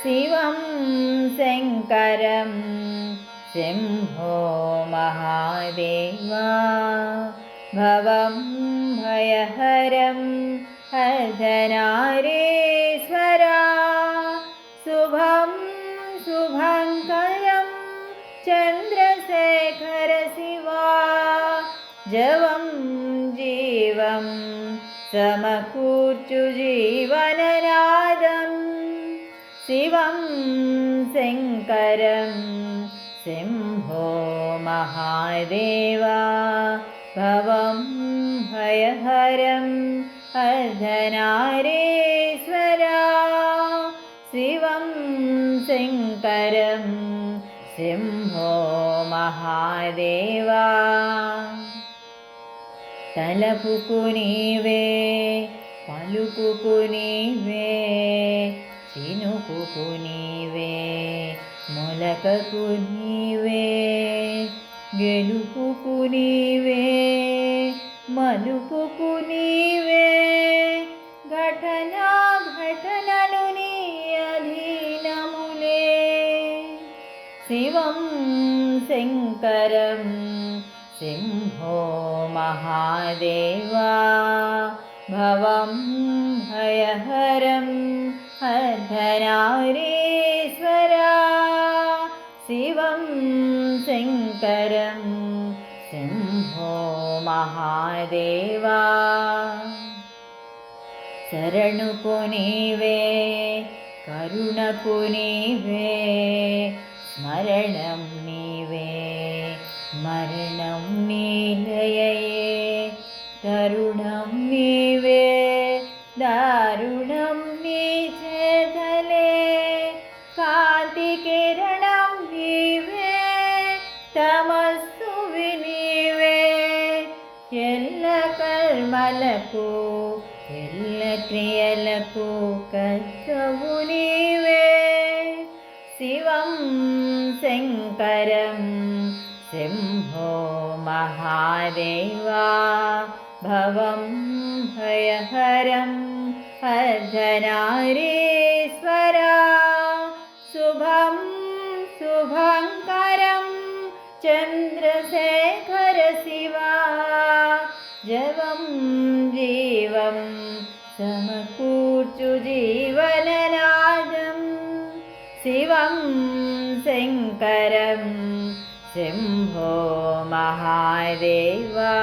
शिवं शङ्करं शम्भो महादेवा भवं भयहरं अर्धनारीश्वरा शुभं शुभङ्करं चन्द्रशेखर शिवा जवं जीवं समकूर्चु जीवननादम् शिवं शङ्करं शम्भो महादेवा भवं भयहरं अर्धनारीश्वरा शिवं शङ्करं शम्भो महादेवा तलपुकु नीवे पलुकुकु नीवे చినుకుకు నీవే మొలకకు నీవే గెలుపుకు నీవే మలుపుకు నీవే ఘటనలు నీ అధీనములే శివం శంకరం శంభో మహాదేవా భవం భయహరం अर्धनारीश्वरा शिवं शङ्करं शम्भो महादेवा शरणुकु नीवे करुणकु नीवे स्मरणं नीवे मरणं नीलये तरुणं नीवे दारुणं नीचेतले कान्तिकिरणं नीवे तमस्सु विनीवे ఎల్ల కర్మలకు ఎల్ల క్రియలకు కర్తవు నీవే శివం శంకరం శంభో మహాదేవా భవం భయహరం अर्धनारीश्वरा शुभं शुभङ्करं चन्द्रशेखर शिवा जवं जीवं समकूर्चु जीवननादं शिवं शङ्करं शम्भो महादेवा।